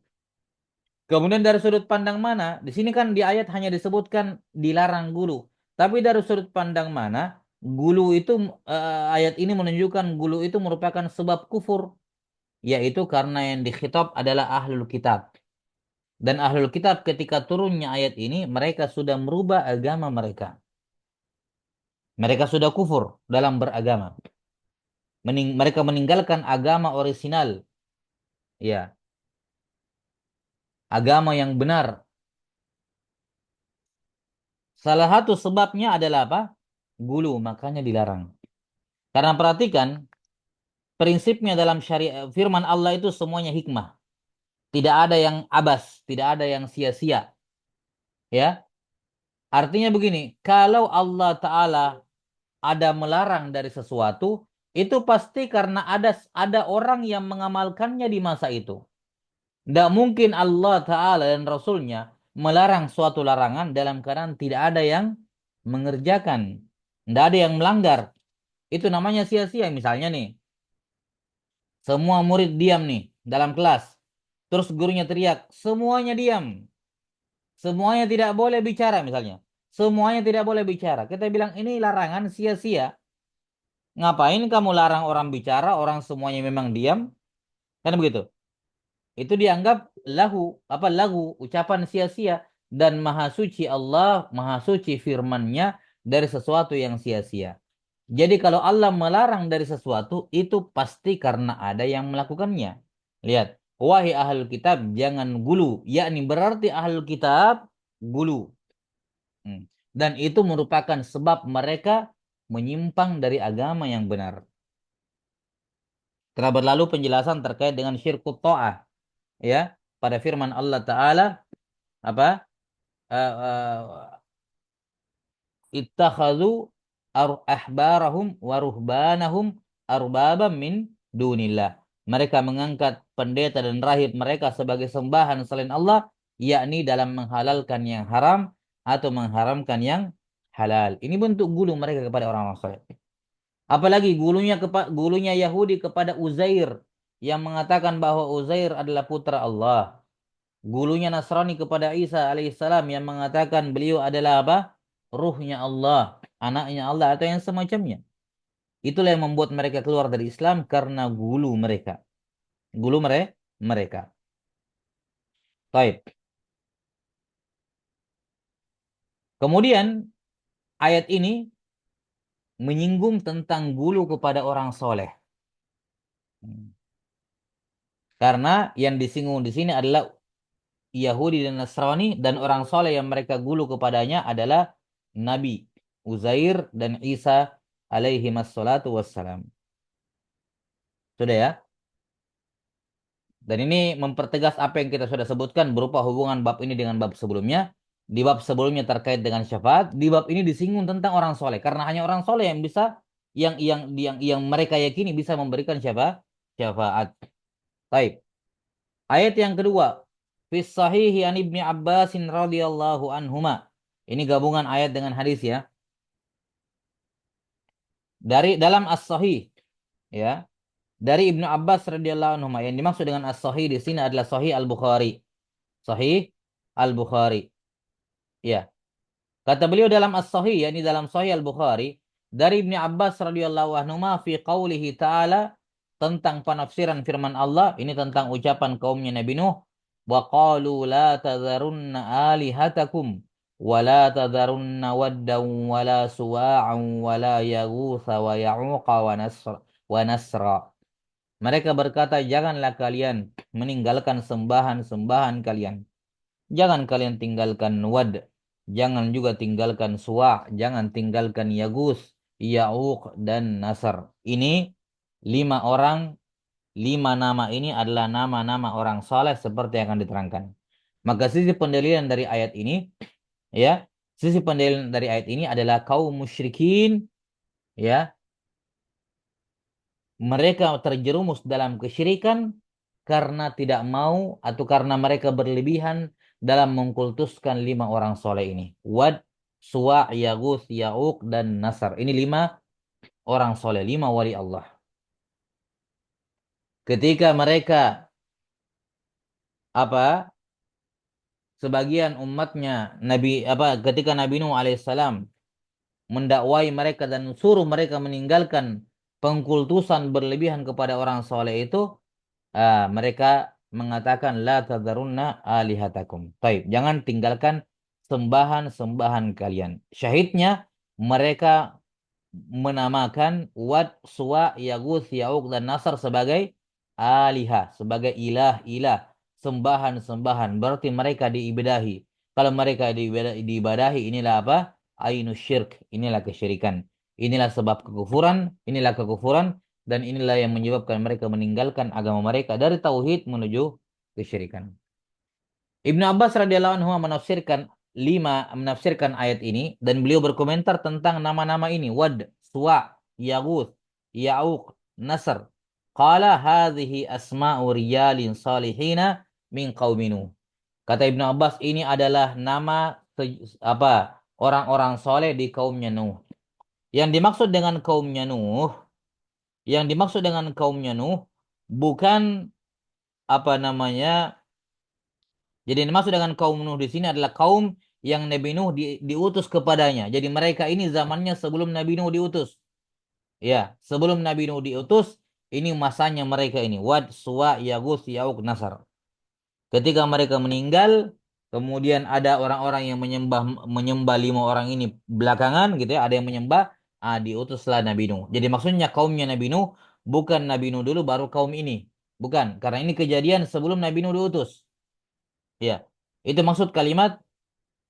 Kemudian dari sudut pandang mana? Di sini kan di ayat hanya disebutkan dilarang gulu. Tapi dari sudut pandang mana? Gulu itu ayat ini menunjukkan gulu itu merupakan sebab kufur, yaitu karena yang dikhitab adalah ahlul kitab. Dan ahlul kitab ketika turunnya ayat ini mereka sudah merubah agama mereka. Mereka sudah kufur dalam beragama. Mereka meninggalkan agama orisinal, ya, agama yang benar. Salah satu sebabnya adalah apa? Gulu, makanya dilarang. Karena perhatikan, prinsipnya dalam syariat firman Allah itu semuanya hikmah. Tidak ada yang abas, tidak ada yang sia-sia. Ya, artinya begini, kalau Allah Ta'ala ada melarang dari sesuatu, itu pasti karena ada orang yang mengamalkannya di masa itu. Tidak mungkin Allah Ta'ala dan Rasulnya melarang suatu larangan dalam keadaan tidak ada yang mengerjakan. Tidak ada yang melanggar. Itu namanya sia-sia. Misalnya nih, semua murid diam nih dalam kelas. Terus gurunya teriak, semuanya diam. Semuanya tidak boleh bicara misalnya. Semuanya tidak boleh bicara. Kita bilang ini larangan sia-sia. Ngapain kamu larang orang bicara, orang semuanya memang diam? Kan begitu. Itu dianggap lagu, ucapan sia-sia, dan maha suci Allah, maha suci firman-Nya dari sesuatu yang sia-sia. Jadi kalau Allah melarang dari sesuatu itu pasti karena ada yang melakukannya. Lihat, wahai ahlul kitab jangan gulu, yakni berarti ahlul kitab gulu. Hmm. Dan itu merupakan sebab mereka menyimpang dari agama yang benar. Telah berlalu penjelasan terkait dengan syirkut ta'ah, ya, pada firman Allah Ta'ala apa uh, uh, ittakhadhu ahbarahum wa ruhbanahum arbabam min dunillah. Mereka mengangkat pendeta dan rahib mereka sebagai sembahan selain Allah, yakni dalam menghalalkan yang haram atau mengharamkan yang halal. Ini bentuk gulu mereka kepada orang-orang saleh. Apalagi gulunya Yahudi kepada Uzair yang mengatakan bahwa Uzair adalah putra Allah. Gulunya Nasrani kepada Isa alaihissalam yang mengatakan beliau adalah apa? Ruhnya Allah, anaknya Allah atau yang semacamnya. Itulah yang membuat mereka keluar dari Islam karena gulu mereka. Gulu mereka. Baik. Kemudian ayat ini menyinggung tentang gulu kepada orang soleh. Karena yang disinggung di sini adalah Yahudi dan Nasrani dan orang soleh yang mereka gulu kepadanya adalah Nabi Uzair dan Isa alaihi wassalatu wassalam. Sudah ya? Dan ini mempertegas apa yang kita sudah sebutkan berupa hubungan bab ini dengan bab sebelumnya. Di bab sebelumnya terkait dengan syafaat, di bab ini disinggung tentang orang soleh. Karena hanya orang soleh yang bisa, yang mereka yakini bisa memberikan syafaat. Baik. Ayat yang kedua. Fis sahihi an Ibni Abbasin radhiyallahu anhuma. Ini gabungan ayat dengan hadis ya. Dari dalam as-sahih ya. Dari Ibnu Abbas radhiyallahu anhu, yang dimaksud dengan as-sahih di sini adalah sahih Al-Bukhari. Sahih Al-Bukhari. Ya. Kata beliau dalam as-sahih, yakni dalam sahih Al-Bukhari, dari Ibnu Abbas radhiyallahu anhu fi qaulihi ta'ala, tentang penafsiran firman Allah, ini tentang ucapan kaumnya Nabi Nuh, wa qalu la tadharunna alihatakum wa la tadharunna waddan wa la suwa'an wa la yaghutha wa ya'uqa wa nasra. Mereka berkata, janganlah kalian meninggalkan sembahan-sembahan kalian. Jangan kalian tinggalkan Wad. Jangan juga tinggalkan Suwa. Jangan tinggalkan Yagus, Ya'uq, dan Nasr. Ini 5 orang, 5 nama ini adalah nama-nama orang saleh seperti yang akan diterangkan. Maka sisi pendalilan dari ayat ini, ya, sisi pendalilan dari ayat ini adalah kaum musyrikin, ya, mereka terjerumus dalam kesyirikan karena tidak mau atau karena mereka berlebihan dalam mengkultuskan 5 orang soleh ini. Wad, Suwa, Yagus, Ya'uq, dan Nasr. Ini 5 orang soleh, 5 wali Allah. Ketika mereka apa sebagian umatnya ketika Nabi Nuh alaihissalam mendakwai mereka dan suruh mereka meninggalkan pengkultusan berlebihan kepada orang soleh itu, mereka mengatakan la tadharunna alihatakum. Taib, jangan tinggalkan sembahan-sembahan kalian. Syahidnya mereka menamakan Wad, Suwa, Yaguth, Ya'uq, dan Nasr sebagai alihah, sebagai ilah-ilah, sembahan-sembahan. Berarti mereka diibadahi. Kalau mereka diibadahi, inilah apa? Ainus syirk, inilah kesyirikan. Inilah sebab kekufuran, dan inilah yang menyebabkan mereka meninggalkan agama mereka dari tauhid menuju kesyirikan. Ibnu Abbas radhiyallahu anhu menafsirkan ayat ini dan beliau berkomentar tentang nama-nama ini, Wad, Suwa, Yaguth, Ya'uq, Nasr. Qala hadhihi asma'u riyalin salihina min qaumi Nuh. Kata Ibnu Abbas, ini adalah nama orang-orang soleh di kaumnya Nuh. Yang dimaksud dengan kaumnya Nuh, bukan apa namanya. Jadi yang dimaksud dengan kaum Nuh di sini adalah kaum yang Nabi Nuh diutus kepadanya. Jadi mereka ini zamannya sebelum Nabi Nuh diutus. Ya, sebelum Nabi Nuh diutus, ini masanya mereka ini. Wad, Suwa, Yagus, Ya'uq, Nasar. Ketika mereka meninggal, kemudian ada orang-orang yang menyembah menyembah 5 orang ini belakangan gitu ya, ada yang menyembah, diutuslah Nabi Nuh. Jadi maksudnya kaumnya Nabi Nuh bukan Nabi Nuh dulu baru kaum ini. Bukan, karena ini kejadian sebelum Nabi Nuh diutus. Ya. Itu maksud kalimat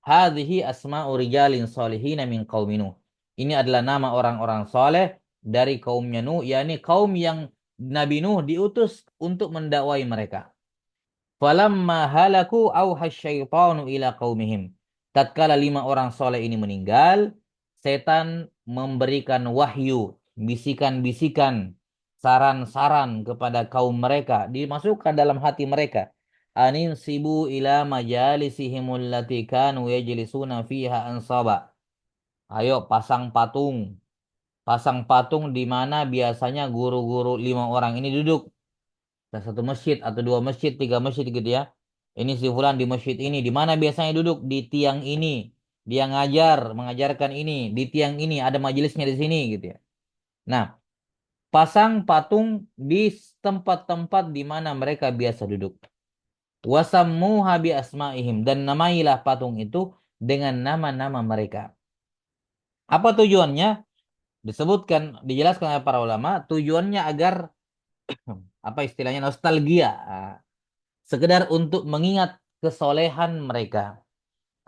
hadhihi asma'u rijalin salihina min qaumi Nuh. Ini adalah nama orang-orang soleh dari kaumnya Nuh, yakni kaum yang Nabi Nuh diutus untuk mendakwai mereka. Falamma halaku auhasyaitanu ila qaumihim. Tatkala 5 orang soleh ini meninggal, setan memberikan wahyu, bisikan-bisikan, saran-saran kepada kaum mereka, dimasukkan dalam hati mereka. Anin sibu ila majalisihimul lati kanu yajlisuna fiha ansaba. Ayo pasang patung. Pasang patung di mana biasanya guru-guru 5 orang ini duduk. Nah, satu masjid atau 2 masjid, 3 masjid gitu ya. Ini si fulan di masjid ini, di mana biasanya duduk? Di tiang ini. Dia mengajarkan ini, di tiang ini, ada majelisnya di sini gitu ya. Nah, pasang patung di tempat-tempat di mana mereka biasa duduk. Wasammuha bi asma'ihim, dan namailah patung itu dengan nama-nama mereka. Apa tujuannya? Dijelaskan oleh para ulama, tujuannya agar apa istilahnya nostalgia. Sekedar untuk mengingat kesolehan mereka.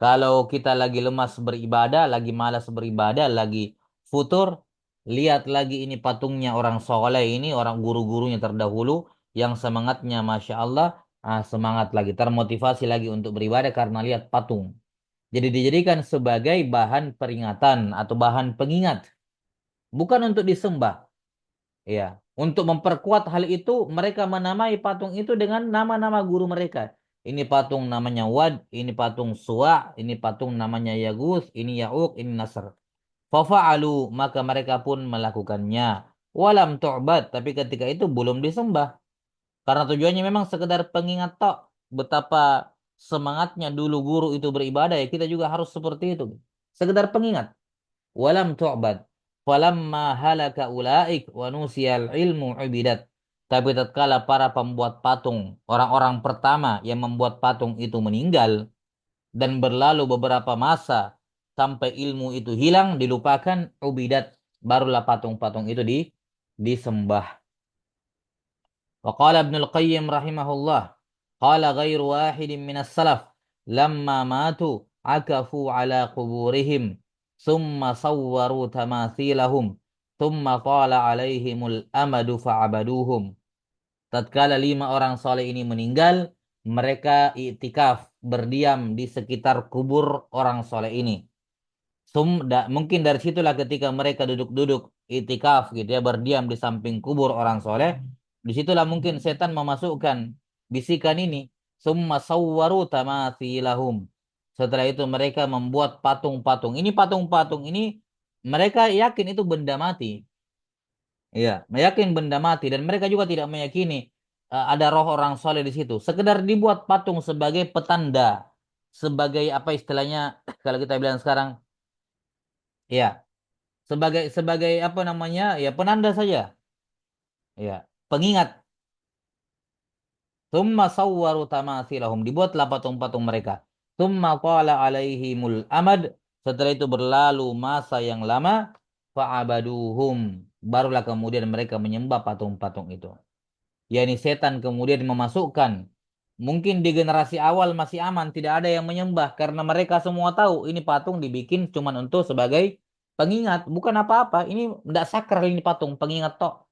Kalau kita lagi lemas beribadah, lagi malas beribadah, lagi futur, lihat lagi ini patungnya orang soleh ini, orang guru-gurunya terdahulu, yang semangatnya Masya Allah, semangat lagi, termotivasi lagi untuk beribadah karena lihat patung. Jadi dijadikan sebagai bahan peringatan atau bahan pengingat, bukan untuk disembah. Ya, untuk memperkuat hal itu, mereka menamai patung itu dengan nama-nama guru mereka. Ini patung namanya Wad, ini patung Suwa, ini patung namanya Yagus, ini Ya'uq, ini Nasr. Fafa'alu, maka mereka pun melakukannya. Walam tu'bad, tapi ketika itu belum disembah. Karena tujuannya memang sekedar pengingat tok. Betapa semangatnya dulu guru itu beribadah, ya kita juga harus seperti itu. Sekedar pengingat. Walam tu'bad. Falamma halaka ulaik wa nusiyal ilmu ubidat. Tapi tatkala para pembuat patung, orang-orang pertama yang membuat patung itu meninggal, dan berlalu beberapa masa sampai ilmu itu hilang, dilupakan, ubidat. Barulah patung-patung itu disembah. وقال ابن القيم رحمه الله قال غير واحد من السلف لما ماتوا عكفوا على قبورهم ثم صوروا تماثيلهم ثم طال عليهم الأمد فعبدوهم. Tatkala 5 orang soleh ini meninggal, mereka iktikaf berdiam di sekitar kubur orang soleh ini. Mungkin dari situlah ketika mereka duduk-duduk itikaf gitu ya, berdiam di samping kubur orang soleh, disitulah mungkin setan memasukkan bisikan ini, summa sawwaru tamathilahum. Setelah itu mereka membuat patung-patung. Ini patung-patung ini mereka yakin itu benda mati. Iya, meyakin benda mati, dan mereka juga tidak meyakini ada roh orang soleh di situ. Sekedar dibuat patung sebagai petanda, sebagai apa istilahnya kalau kita bilang sekarang, ya, sebagai sebagai apa namanya, ya penanda saja, ya pengingat. Tsumma sawwaru tamathilahum, dibuatlah patung-patung mereka. Tsumma qala alaihimul amad, setelah itu berlalu masa yang lama, fa'abaduhum, barulah kemudian mereka menyembah patung-patung itu. Yani setan kemudian memasukkan, mungkin di generasi awal masih aman, tidak ada yang menyembah karena mereka semua tahu ini patung dibikin cuman untuk sebagai pengingat, bukan apa-apa. Ini tidak sakral, ini patung pengingat tok.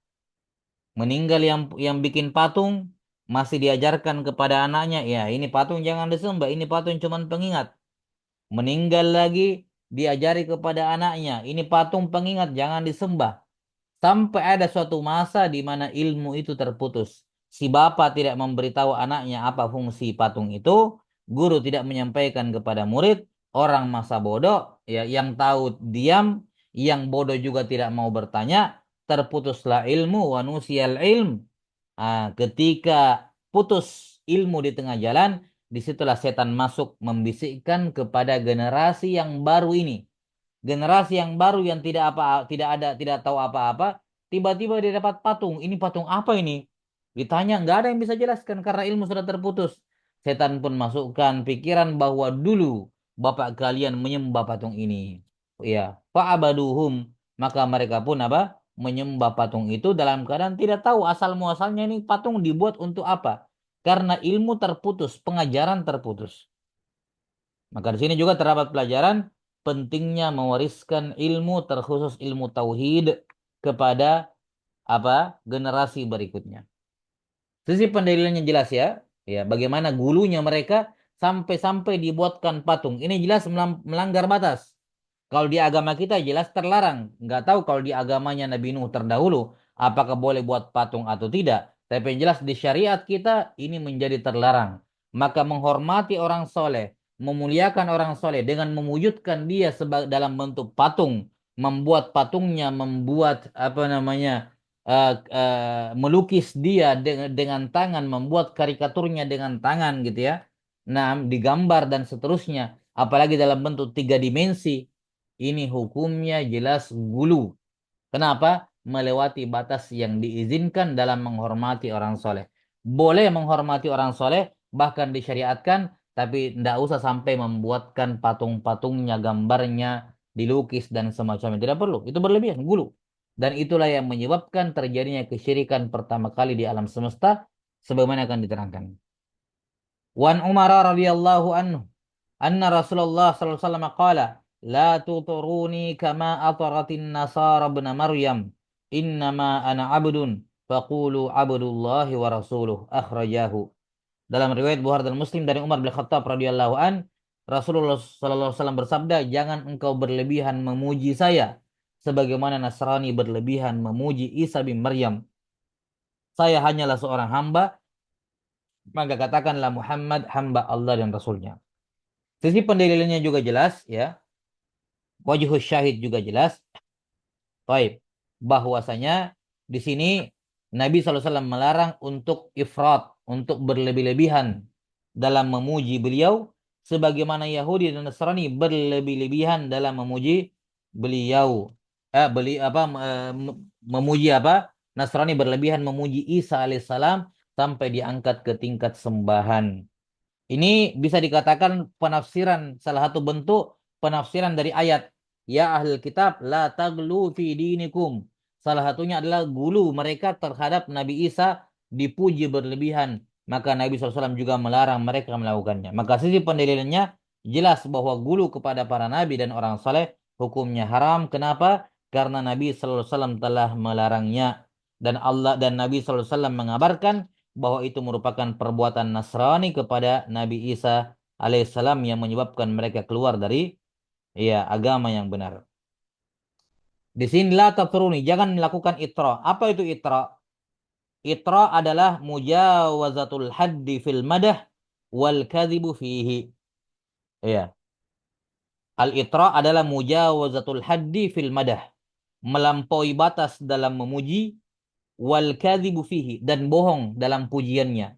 Meninggal yang bikin patung masih diajarkan kepada anaknya, ya ini patung jangan disembah, ini patung cuman pengingat. Meninggal lagi diajari kepada anaknya, ini patung pengingat jangan disembah. Sampai ada suatu masa di mana ilmu itu terputus. Si bapak tidak memberitahu anaknya apa fungsi patung itu, guru tidak menyampaikan kepada murid, orang masa bodoh, ya yang tahu diam, yang bodoh juga tidak mau bertanya, terputuslah ilmu, wa nusiyal ilm. Ketika putus ilmu di tengah jalan, disitulah setan masuk membisikkan kepada generasi yang baru ini, generasi yang baru yang tidak tahu apa-apa, tiba-tiba dia dapat patung. Ini patung apa ini? Ditanya, nggak ada yang bisa jelaskan karena ilmu sudah terputus. Setan pun masukkan pikiran bahwa dulu bapak kalian menyembah patung ini. Ya, fa'abaduhum, maka mereka pun apa? Menyembah patung itu dalam keadaan tidak tahu asal muasalnya ini patung dibuat untuk apa. Karena ilmu terputus, pengajaran terputus. Maka di sini juga terdapat pelajaran pentingnya mewariskan ilmu, terkhusus ilmu tauhid, kepada apa? Generasi berikutnya. Sisi pendalilannya jelas ya. Ya, bagaimana gulunya mereka sampai-sampai dibuatkan patung. Ini jelas melanggar batas. Kalau di agama kita jelas terlarang. Nggak tahu kalau di agamanya Nabi Nuh terdahulu, apakah boleh buat patung atau tidak. Tapi yang jelas di syariat kita ini menjadi terlarang. Maka menghormati orang soleh, memuliakan orang soleh dengan mewujudkan dia dalam bentuk patung, membuat patungnya, membuat apa namanya, melukis dia dengan tangan, membuat karikaturnya dengan tangan gitu ya. Nah, digambar dan seterusnya, apalagi dalam bentuk 3 dimensi. Ini hukumnya jelas gulu. Kenapa? Melewati batas yang diizinkan dalam menghormati orang soleh. Boleh menghormati orang soleh, bahkan disyariatkan, tapi tidak usah sampai membuatkan patung-patungnya, gambarnya, dilukis dan semacamnya. Tidak perlu. Itu berlebihan, gulu. Dan itulah yang menyebabkan terjadinya kesyirikan pertama kali di alam semesta, sebagaimana akan diterangkan. Wan Umar radhiyallahu anhu anna Rasulullah sallallahu alaihi wasallam qala la tuturuni kama ataratin nasara ibn Maryam innama ana abdun faqulu abdullahi wa rasuluh akhrajahu. Dalam riwayat Bukhari dan Muslim dari Umar bin Khattab radhiyallahu an, Rasulullah sallallahu alaihi wasallam bersabda, jangan engkau berlebihan memuji saya sebagaimana Nasrani berlebihan memuji Isa bin Maryam. Saya hanyalah seorang hamba, maka katakanlah Muhammad hamba Allah dan Rasulnya. Sisi pendalilannya juga jelas ya. Wajhus syahid juga jelas. Baik. Bahwasanya Di sini Nabi SAW melarang untuk ifrat, untuk berlebih-lebihan dalam memuji beliau, sebagaimana Yahudi dan Nasrani berlebih-lebihan dalam memuji beliau. Memuji apa? Nasrani berlebihan memuji Isa alaihissalam sampai diangkat ke tingkat sembahan. Ini bisa dikatakan penafsiran, salah satu bentuk penafsiran dari ayat. Ya ahlul kitab, la taglu fi dinikum. Salah satunya adalah gulu mereka terhadap Nabi Isa dipuji berlebihan. Maka Nabi SAW juga melarang mereka melakukannya. Maka sisi pendalilannya jelas bahwa gulu kepada para nabi dan orang saleh hukumnya haram. Kenapa? Karena Nabi SAW telah melarangnya. Dan Allah dan Nabi SAW mengabarkan bahwa itu merupakan perbuatan Nasrani kepada Nabi Isa alaihissalam yang menyebabkan mereka keluar dari agama yang benar. Di sini la tatruni, jangan melakukan itra. Apa itu itra? Itra adalah mujawazatul haddi fil madah wal kadhibu fihi. Iya. Al-itra adalah mujawazatul haddi fil madah, melampaui batas dalam memuji, wal kadhibu fihi, dan bohong dalam pujiannya.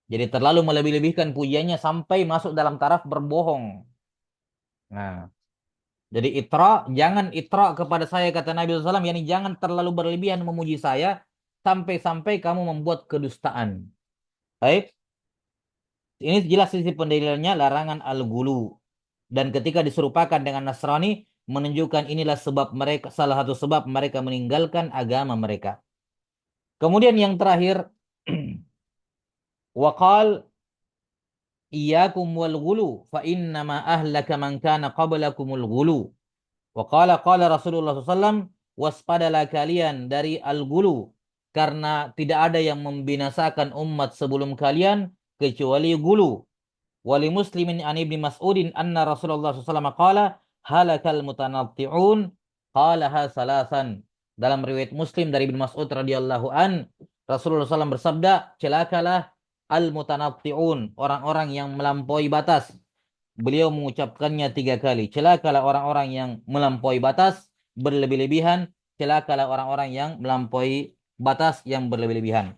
Jadi terlalu melebih-lebihkan pujiannya sampai masuk dalam taraf berbohong. Nah, jadi jangan itra kepada saya kata Nabi SAW, yakni jangan terlalu berlebihan memuji saya sampai-sampai kamu membuat kedustaan. Baik, ini jelas sisi pendalilannya larangan al-gulu. Dan ketika diserupakan dengan Nasrani, menunjukkan inilah sebab mereka, salah satu sebab mereka meninggalkan agama mereka. Kemudian yang terakhir, waqal iyyakum wal ghulu fa innama ahlaka man kana qablakumul ghulu. Wa qala Rasulullah SAW, waspadalah kalian dari al-ghulu karena tidak ada yang membinasakan umat sebelum kalian kecuali ghulu. Wali muslimin an ibni Mas'udin anna Rasulullah SAW qala halakal mutanatti'un qalaha salasan. Dalam riwayat Muslim dari Ibnu Mas'ud radhiyallahu an, Rasulullah SAW bersabda, celakalah al-mutanatti'un, orang-orang yang melampaui batas. Beliau mengucapkannya 3 kali. Celakalah orang-orang yang melampaui batas, berlebih-lebihan. Celakalah orang-orang yang melampaui batas yang berlebih-lebihan.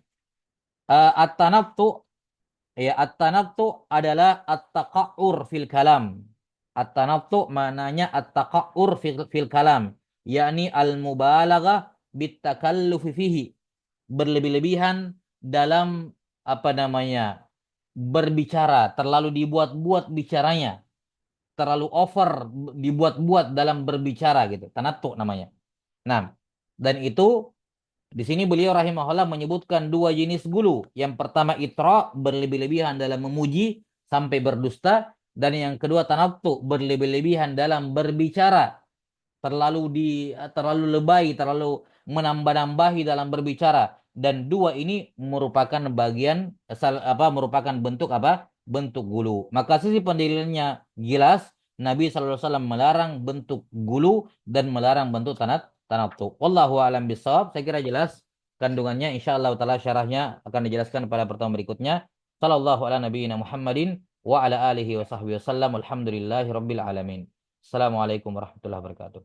At-tanattu, ya, at-tanattu adalah at-taqa'ur fil kalam. At-tanattu maknanya at-taqa'ur fil kalam, yakni al-mubalaghah bit-takallufi fihi, berlebih-lebihan dalam apa namanya, berbicara, terlalu dibuat-buat bicaranya, terlalu over, dibuat-buat dalam berbicara gitu. Tanattu namanya. Nah, dan itu di sini beliau rahimahullah menyebutkan 2 jenis gulu. Yang pertama itra, berlebih-lebihan dalam memuji sampai berdusta, dan yang kedua tanattu, berlebih-lebihan dalam berbicara, terlalu lebay, terlalu menambah-nambahi dalam berbicara. Dan 2 ini merupakan merupakan bentuk apa? Bentuk gulu. Maka sisi pendalilannya jelas, Nabi SAW melarang bentuk gulu dan melarang bentuk tanattu. Wallahu a'lam bishawab. Saya kira jelas kandungannya. Insyaallah taala syarahnya akan dijelaskan pada pertemuan berikutnya. Sallallahu ala nabiyina Muhammadin wa ala alihi wa sahbihi wasallam. Alhamdulillahi rabbil alamin. Assalamualaikum warahmatullahi wabarakatuh.